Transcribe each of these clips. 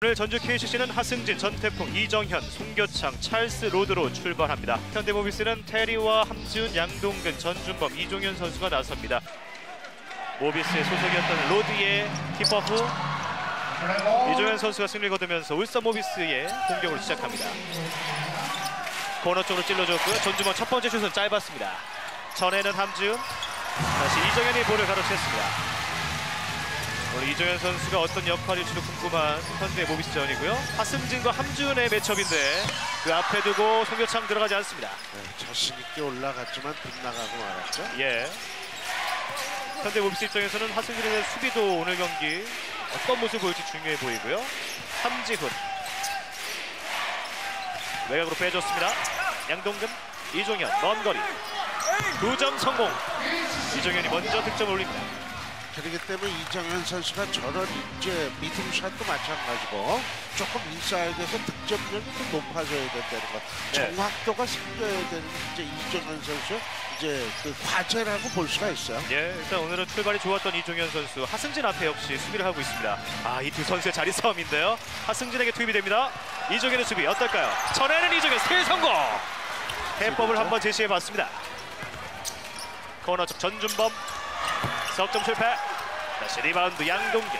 오늘 전주 KCC는 하승진, 전태풍, 이정현, 송교창, 찰스 로드로 출발합니다. 현대모비스는 테리와 함지훈, 양동근, 전준범, 이종현 선수가 나섭니다. 모비스의 소속이었던 로드의 팁오프, 이종현 선수가 승리를 거두면서 울산 모비스의 공격을 시작합니다. 코너 쪽으로 찔러줬고요. 전준범 첫 번째 슛은 짧았습니다. 전에는 함지훈, 다시 이정현이 볼을 가로챘습니다. 오늘 이정현 선수가 어떤 역할일지도 궁금한 현대 모비스전이고요. 하승진과 함지훈의 매첩인데 그 앞에 두고 송교창 들어가지 않습니다. 자신 있게 올라갔지만 빗나가고 말았죠. 예. 현대 모비스 입장에서는 하승진에 대한 수비도 오늘 경기 어떤 모습을 보일지 중요해 보이고요. 함지훈 외곽으로 빼줬습니다. 양동근, 이종현 먼 거리 2점 성공. 이종현이 먼저 득점을 올립니다. 그렇기 때문에 이정현 선수가 저런 이제 미드샷도 마찬가지고 조금 인사이드에서 득점력이 좀 높아져야 된다는 것. 네. 정확도가 생겨야 되는 이제 이정현 선수 이제 그 과제라고 볼 수가 있어요. 예, 일단 오늘은 출발이 좋았던 이종현 선수, 하승진 앞에 역시 수비를 하고 있습니다. 이 두 선수의 자리 싸움인데요. 하승진에게 투입이 됩니다. 이종현의 수비 어떨까요? 전에는 이종현 스틸 성공. 해법을 한번 제시해봤습니다. 코너 쪽 전준범 석점 실패. 다시 리바운드 양동근.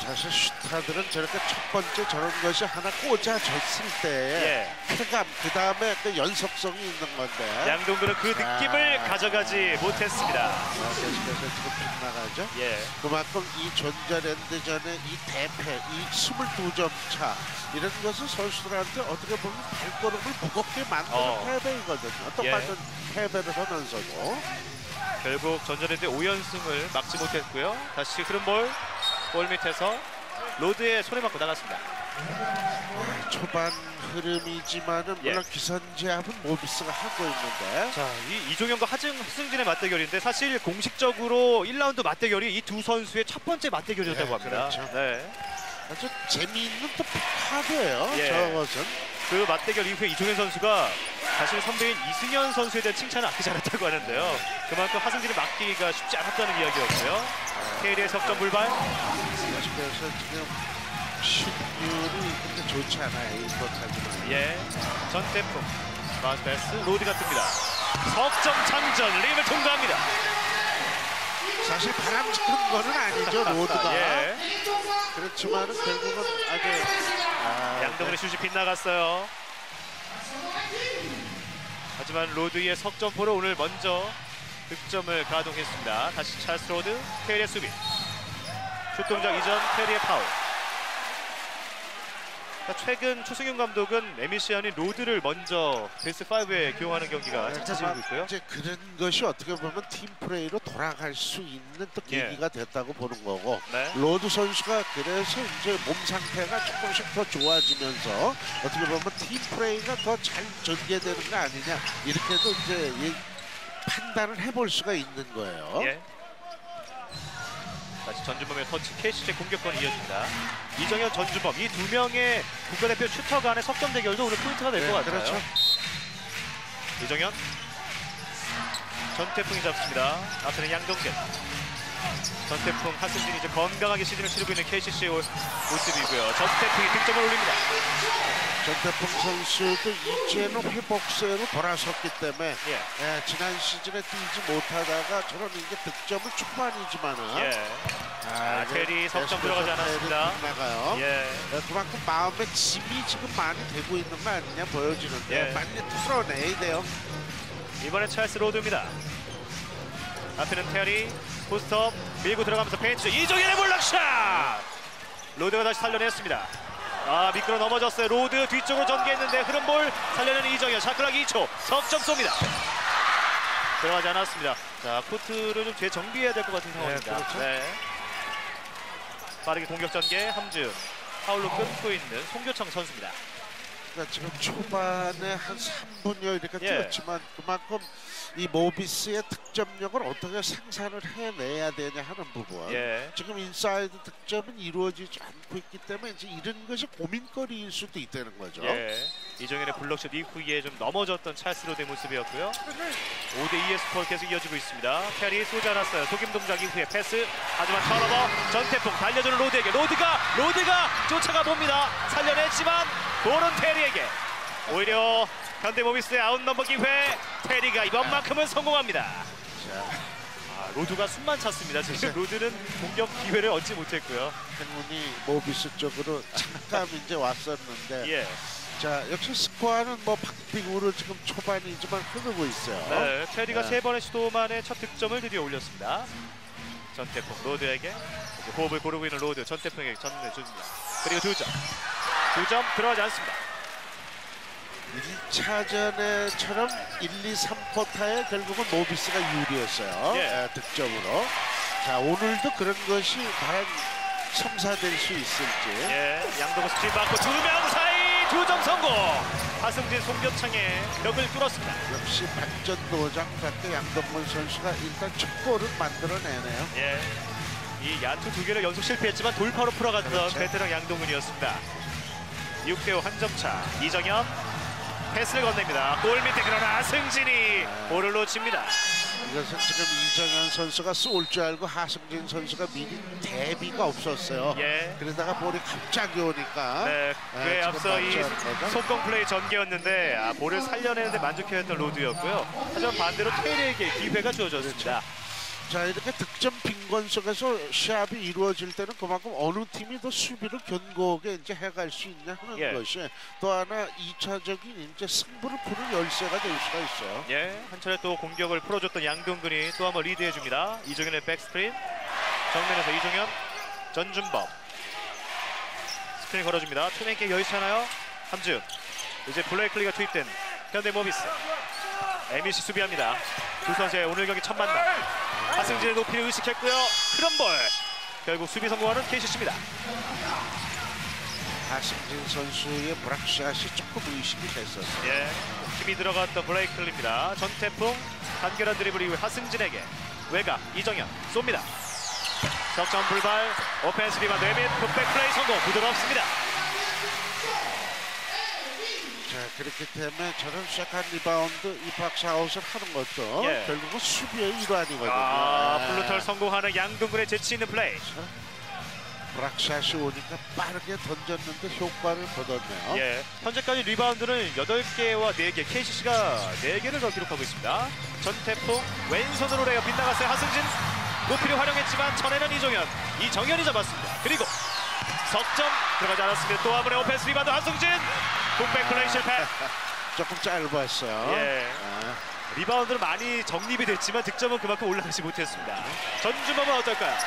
사실 슈타들은 저렇게 첫 번째 저런 것이 하나 꽂아졌을 때의 쾌감, 그 다음에 그 연속성이 있는 건데 양동근은 그 느낌을 가져가지 못했습니다. 계속해서 지금 빗나가죠. 예. 그만큼 이 전자랜드전의 이 대패, 이 22점 차 이런 것은 선수들한테 어떻게 보면 발걸음을 무겁게 만드는 패배이거든요. 똑같은 패배를 하면서도 결국 전자랜드의 5연승을 막지 못했고요. 다시 흐름볼 골 밑에서 로드의 손에 맞고 나갔습니다. 초반 흐름이지만은 물론 기선제압은 모비스가 하고 있는데, 자, 이 이종현과 하승진의 맞대결인데 사실 공식적으로 1라운드 맞대결이 이 두 선수의 첫 번째 맞대결이었다고 합니다. 그렇죠. 네. 아주 재미있는 또 카드예요. 저것은. 그 맞대결 이후에 이종현 선수가 자신의 선배인 이승현 선수에 대한 칭찬을 아끼지 않았다고 하는데요. 그만큼 하승진을 막기가 쉽지 않았다는 이야기였고요. KD의 석점 불발. 그래서 지금 슛율이 그렇게 좋지 않아요. 이것까지는. 전태풍 마우스 패스 로드가 뜹니다. 석점 장전 림을 통과합니다. 사실 바람직한 거는 아니죠. 로드가. 그렇지만은 결국은 아주 양동근의 슛이 빗나갔어요. 하지만 로드의 석점포로 오늘 먼저 득점을 가동했습니다. 다시 찰스 로드, 테리의 수비. 슛 동작 이전 테리의 파울. 최근 추승윤 감독은 에미시안이 로드를 먼저 베스트 5에 기용하는 경기가 잦아지고 있고요. 이제 그런 것이 어떻게 보면 팀 플레이로 돌아갈 수 있는 또 계기가 됐다고 보는 거고, 로드 선수가 그래서 이제 몸 상태가 조금씩 더 좋아지면서 어떻게 보면 팀 플레이가 더 잘 전개되는 거 아니냐 이렇게도 이제 판단을 해볼 수가 있는 거예요. 다시 전준범의 터치, KCC 공격권이 이어집니다. 이정현, 전준범 이 두 명의 국가대표 슈터 간의 석점 대결도 오늘 포인트가 될 것 같아요. 그렇죠. 이정현, 전태풍이 잡습니다. 앞에는 양동근. 전태풍, 하승진이 이제 건강하게 시즌을 치르고 있는 KCC의 모습이고요. 전태풍이 득점을 올립니다. 전태풍 선수도 이제는 회복세로 돌아섰기 때문에 지난 시즌에 뛰지 못하다가 저런 이제 득점을 초반이지만은 테리 석점 들어가지 않았습니다. 나가요. 그만큼 마음의 짐이 지금 많이 되고 있는 거 아니냐 보여지는데 빨리 풀어내야 돼요. 이번엔 찰스 로드입니다. 앞에는 테리 포스트업 밀고 들어가면서 페인트 이종현의 블락샷! 로드가 다시 살려냈습니다. 미끄러 넘어졌어요. 로드 뒤쪽으로 전개했는데 흐름볼 살려내는 이정현. 샤클락 2초 석점 쏩니다. 들어가지 않았습니다. 자, 코트를 좀 재정비해야 될 것 같은 상황입니다. 빠르게 공격 전개 함지훈. 파울로 끊고 있는 송교창 선수입니다. 그러니까 지금 초반에 한 3분여 이렇게 뛰었지만 그만큼 이 모비스의 득점력을 어떻게 생산을 해내야 되냐 하는 부분. 지금 인사이드 득점은 이루어지지 않고 있기 때문에 이제 이런 것이 고민거리일 수도 있다는 거죠. 이정현의 블록샷 이후에 좀 넘어졌던 찰스 로드의 모습이었고요. 5대2의 스코어 계속 이어지고 있습니다. 캐리 쏘지 않았어요. 속임 동작 이후에 패스. 하지만 턴오버. 전태풍 달려주는 로드에게 로드가 쫓아가 봅니다. 살려냈지만 볼은 테리에게. 오히려 현대모비스의 아웃넘버 기회. 테리가 이번만큼은 성공합니다. 로드가 숨만 찼습니다. 지금 로드는 공격 기회를 얻지 못했고요. 행운이 모비스 쪽으로 잠깐 이제 왔었는데 자, 역시 스코어는 뭐 박빙으로 지금 초반이지만 흐르고 있어요. 테리가 3번의 시도 만에 첫 득점을 드디어 올렸습니다. 전태풍 로드에게 호흡을 고르고 있는 로드. 전태풍에게 전내줍니다. 그리고 2점 들어가지 않습니다. 1차전에처럼 1, 2, 3쿼터에 결국은 모비스가 유리했어요. 득점으로. 자, 오늘도 그런 것이 과연 성사될 수 있을지. 양동근 스틸 맞고 2명 사이 2점 성공. 하승진 송교창의 벽을 뚫었습니다. 역시 반전노장답게 양동근 선수가 일단 첫 골을 만들어내네요. 이 야투 2개를 연속 실패했지만 돌파로 풀어갔던 베테랑 양동근이었습니다. 6대5 한 점 차. 이정현 패스를 건넵니다. 골 밑에 그러나 승진이 볼을 놓칩니다. 이것은 지금 이정현 선수가 쏠 줄 알고 하승진 선수가 미리 대비가 없었어요. 그러다가 볼이 갑자기 오니까. 그에 앞서 이 속공 플레이 전개였는데 볼을 살려내는데 만족해했던 로드였고요. 하지만 반대로 테리에게 기회가 주어졌습니다. 자, 이렇게 득점 빈곤 속에서 시합이 이루어질 때는 그만큼 어느 팀이 더 수비를 견고하게 이제 해갈 수 있냐 하는 것이 또 하나 2차적인 이제 승부를 푸는 열쇠가 될 수가 있어요. 한 차례 또 공격을 풀어줬던 양동근이 또 한번 리드해줍니다. 이정현의 백스크린. 정면에서 이정현, 전준범. 스크린 걸어줍니다. 투맨께 여의치않아요. 함지훈. 이제 블레이클리가 투입된 현대모비스. 에미시 수비합니다. 두 선수의 오늘 경기 첫 만남. 하승진의 높이를 의식했고요. 크럼볼. 결국 수비 성공하는 KCC입니다. 하승진 선수의 브락샷이 조금 의식이 됐었어요. 힘이 들어갔던 블레이클리입니다. 전태풍 간결한 드리블 이후에 하승진에게 외곽 이정현 쏩니다. 석점 불발. 오펜스 리바운드 에밋 풋백 플레이 성공. 부드럽습니다. 자, 그렇기 때문에 저런 시작한 리바운드 입학샤웃을 하는 것도 결국은 수비의 일환이거든요. 블루털 성공하는 양동근의 재치 있는 플레이. 브락샷이 오니까 빠르게 던졌는데 효과를 거뒀네요. 현재까지 리바운드는 8개와 4개, KCC가 4개를 더 기록하고 있습니다. 전태풍 왼손으로 레이업 빗나갔어요. 하승진 높이를 활용했지만 전에는 이정현이 잡았습니다. 그리고 석점 들어가지 않았습니다. 또 한 번의 오펜스 리바운드 하승진. 풋백 플레이 실패. 조금 짧았어요. 리바운드는 많이 정립이 됐지만 득점은 그만큼 올라가지 못했습니다. 전준범은 어떨까요?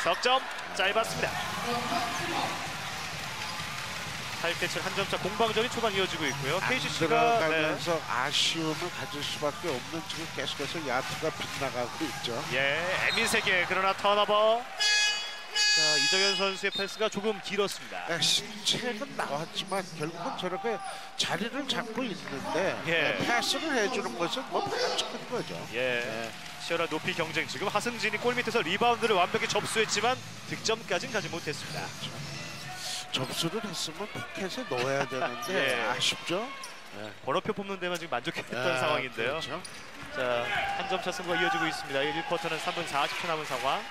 석점 짧았습니다. 8대7 한 점차 공방전이 초반 이어지고 있고요. KCC가 들어가면서 아쉬움을 가질 수밖에 없는 지금 계속해서 야투가 빗나가고 있죠. 에밋에게 그러나 턴오버. 자, 이정현 선수의 패스가 조금 길었습니다. 신책은 나왔지만 결국은 저렇게 자리를 잡고 있는데 패스를 해주는 것은 뭐 바람직한 거죠. 치열한 높이 경쟁. 지금 하승진이 골 밑에서 리바운드를 완벽히 접수했지만 득점까지는 가지 못했습니다. 접수를 했으면 포켓에 넣어야 되는데 아쉽죠. 번호표 뽑는 데만 지금 만족했던 상황인데요. 자, 한 점차 승부가 이어지고 있습니다. 1쿼터는 3분 40초 남은 상황.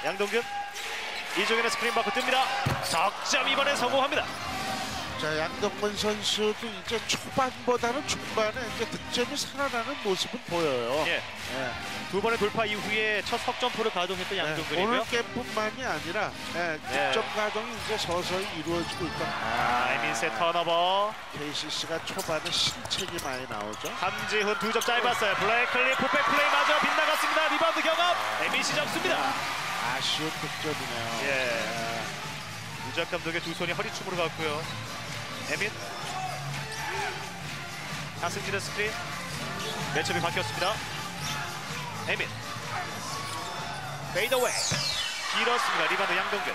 양동근 이종현의 스크린 받고 뜹니다. 석점 이번에 성공합니다. 자, 양동근 선수도 이제 초반보다는 중반에 이제 득점이 살아나는 모습은 보여요. 두 번의 돌파 이후에 첫 석점포를 가동했던 양동근이고요. 오늘 게임뿐만이 아니라 득점 가동이 이제 서서히 이루어지고 있다. 에밋의 턴오버. KCC가 초반에 신책이 많이 나오죠. 함지훈 2점 짧았어요. 블레이클리 풋백 플레이 마저 빗나갔습니다. 리바운드 경합. 에밋이 잡습니다. 아쉬운 득점이네요. 유작 감독의 두 손이 허리춤으로 갔고요. 에밋. 하승진의 스크린. 매첩이 바뀌었습니다. 에밋. 페이드어웨이. 길었습니다. 리바운드 양동근.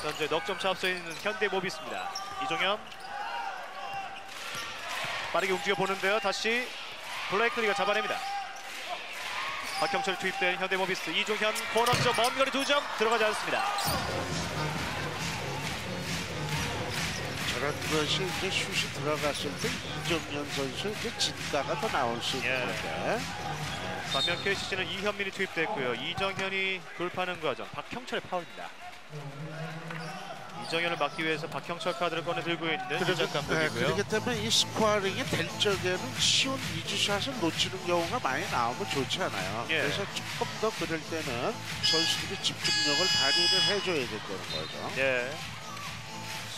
현재 넉점 차 앞서 있는 현대모비스입니다. 이종현 빠르게 움직여 보는데요. 다시 블레이클리가 잡아냅니다. 박형철 투입된 현대모비스. 이종현 코너 쪽 먼 거리 2점 들어가지 않습니다. 저런 것이 이제 슛이 들어갔을 때 이정현 선수 이제 진가가 더 나올 수 있는 건데. 반면 KCC는 이현민이 투입됐고요. 이정현이 돌파하는 과정. 박형철의 파울입니다. 이정현을 막기 위해서 박형철 카드를 꺼내 들고 있는 유작 감독이고요. 그렇기 때문에 이 스코어링이 될 적에는 쉬운 이지샷을 놓치는 경우가 많이 나오면 좋지 않아요. 그래서 조금 더 그럴 때는 선수들이 집중력을 발휘를 해줘야 된다는 거죠.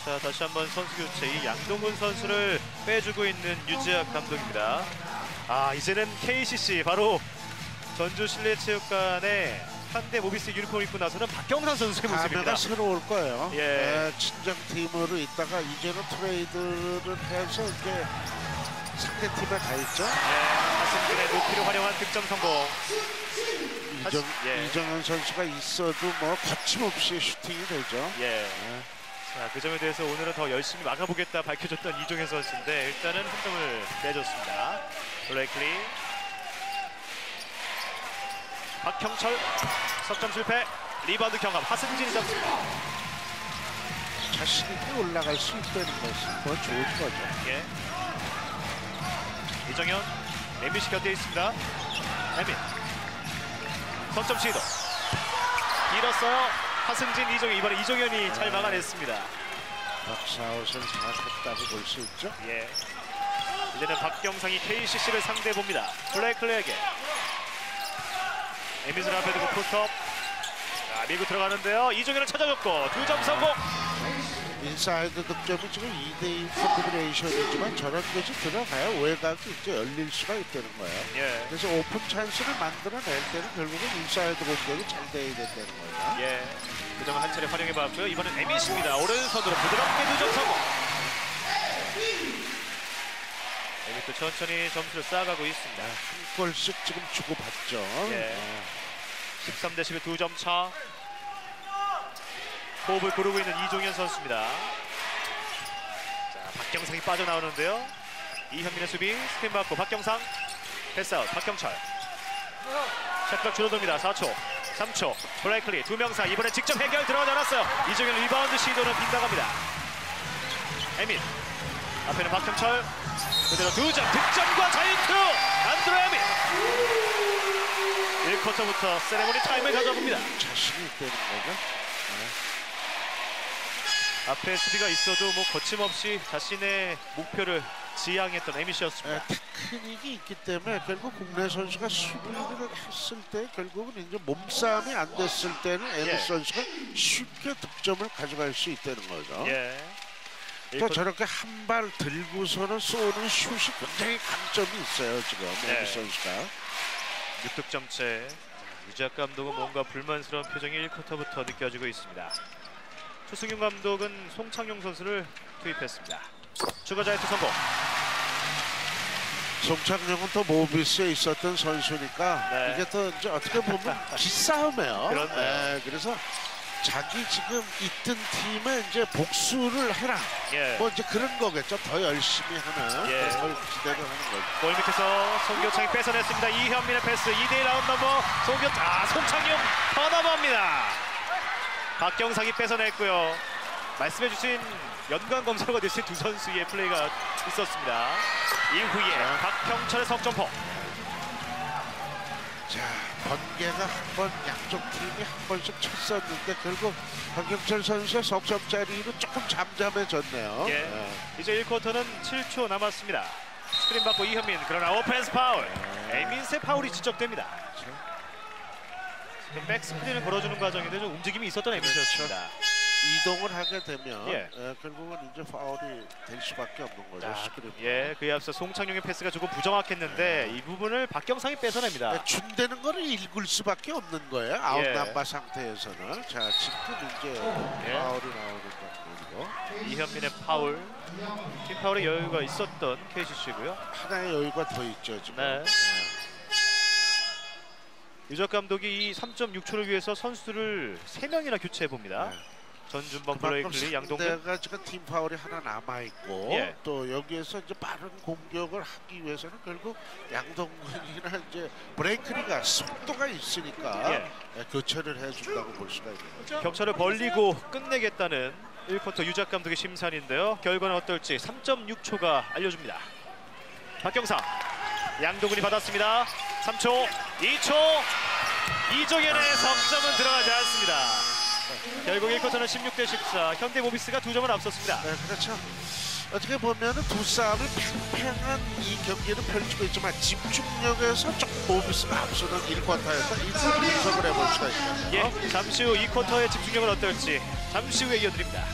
자, 다시 한번 선수 교체. 이 양동근 선수를 빼주고 있는 유지학 감독입니다. 이제는 KCC 바로 전주 실내체육관에 현대모비스 유니폼 입고 나서는 박경상 선수의 모습입니다. 새로울 거예요. 친정팀으로 있다가 이제는 트레이드를 해서 이제 상대팀에 가 있죠. 하승진의 높이를 활용한 득점 성공. 이정현 선수가 있어도 뭐 거침없이 슈팅이 되죠. 자, 그 점에 대해서 오늘은 더 열심히 막아보겠다 밝혀줬던 이종현 선수인데 일단은 한 점을 내줬습니다. 블레이클리. 박형철 석점 실패. 리바운드 경합. 하승진이 잡습니다. 자신 있게 올라갈 수 있다는 것은 더 좋은 거죠. 이정현 MBC 곁에 있습니다. 에민 석점 시도 잃었어요. 하승진, 이종현. 이번에 이종현이 잘 막아냈습니다. 박사웃을 잘했다고 볼 수 있죠. 이제는 박경상이 KCC를 상대해 봅니다. 블레이클리에게 에미즈를 앞에 두고 포스트업. 밀고 들어가는데요. 이종현을 찾아줬고 2점 성공. 인사이드 득점이 지금 2대2 컨트레이션이지만 저런 것이 들어가야 외곽이 이제 열릴 수가 있다는 거예요. 그래서 오픈 찬스를 만들어낼 때는 결국은 인사이드 공격이 잘 돼야 된다는 거예요. 그 점을 한 차례 활용해봤고요. 이번엔 에미씨입니다. 오른손으로 부드럽게 2점 성공. 에미도 천천히 점수를 쌓아가고 있습니다. 한 골씩 지금 주고받죠. 13대 11 2점 차. 호흡을 고르고 있는 이종현 선수입니다. 자, 박경상이 빠져나오는데요. 이현민의 수비 스크린 받고 박경상 패스아웃. 박경철 샷각 줄어듭니다. 4초 3초 블레이클리 2명 사. 이번에 직접 해결 들어가지 않았어요. 이종현 리바운드 시도는 빗나갑니다. 에민 앞에는 박경철 그대로 2점 득점과 자유투 안드레 에민. 1쿼터부터 세레모니 타임을 가져봅니다. 자신이 있다는 거죠. 앞에 수비가 있어도 뭐 거침없이 자신의 목표를 지향했던 에미시였습니다. 테크닉이 있기 때문에 결국 국내 선수가 수비를 했을 때 결국은 이제 몸싸움이 안 됐을 때는 에미 선수가 쉽게 득점을 가져갈 수 있다는 거죠. 또 저렇게 한 발 들고서는 쏘는 슛이 굉장히 강점이 있어요. 지금 에미 선수가 6득점째. 유작 감독은 뭔가 불만스러운 표정이 1쿼터부터 느껴지고 있습니다. 추승윤 감독은 송창용 선수를 투입했습니다. 추가 자유투 성공. 송창용은 또 모비스에 있었던 선수니까 이게 또 이제 어떻게 보면 기싸움이에요. 그래서 자기 지금 있던 팀에 이제 복수를 해라. 뭐 이제 그런 거겠죠. 더 열심히 하는 그런 걸 기대를 하는 거죠. 골 밑에서 송교창이 뺏어냈습니다. 이현민의 패스 2대1 라운드 넘버. 송창용 턴오버입니다. 박경상이 뺏어냈고요. 말씀해주신 연관 검사가 되신 두 선수의 플레이가 있었습니다. 이후에 박형철의 석점포. 자, 번개가 한 번 양쪽 팀이 한 번씩 쳤었는데 결국 박형철 선수의 석점짜리는 조금 잠잠해졌네요. 이제 1쿼터는 7초 남았습니다. 스크린 받고 이현민. 그러나 오펜스 파울. 에민스의 파울이 지적됩니다. 백스크린을 걸어주는 과정인데 좀 움직임이 있었던 에미시였습니다. 이동을 하게 되면 결국은 이제 파울이 될 수밖에 없는 거죠. 그에 앞서 송창용의 패스가 조금 부정확했는데 이 부분을 박경상이 뺏어냅니다. 준대는 거를 읽을 수밖에 없는 거예요. 아웃 남바 상태에서는. 자, 지금 이제 파울이 나오는 거고. 이현민의 파울. 팀 파울의 여유가 있었던 KCC고요. 하나의 여유가 더 있죠 지금. 유작 감독이 이 3.6초를 위해서 선수들을 3명이나 교체해 봅니다. 전준범, 블레이클리, 양동근. 상대가 지금 팀 파울이 하나 남아 있고 예. 또 여기에서 이제 빠른 공격을 하기 위해서는 결국 양동근이나 이제 브레이클리가 속도가 있으니까 예. 교체를 해준다고 볼 수가 있는 격차를 벌리고 끝내겠다는 1쿼터 유작 감독의 심산인데요. 결과는 어떨지 3.6초가 알려줍니다. 박경상, 양동근이 받았습니다. 3초, 2초, 이종현의 석점은 들어가지 않습니다. 결국 1쿼터는 16대 14, 현대모비스가 2점을 앞섰습니다. 네, 그렇죠. 어떻게 보면은 두 싸움을 팽팽한 이 경기를 펼치고 있지만 집중력에서 조금 모비스가 앞서는 1쿼터에서 이렇게 분석을 해볼 수가 있겠네요. 예, 잠시 후 2쿼터의 집중력은 어떨지 잠시 후에 이어드립니다.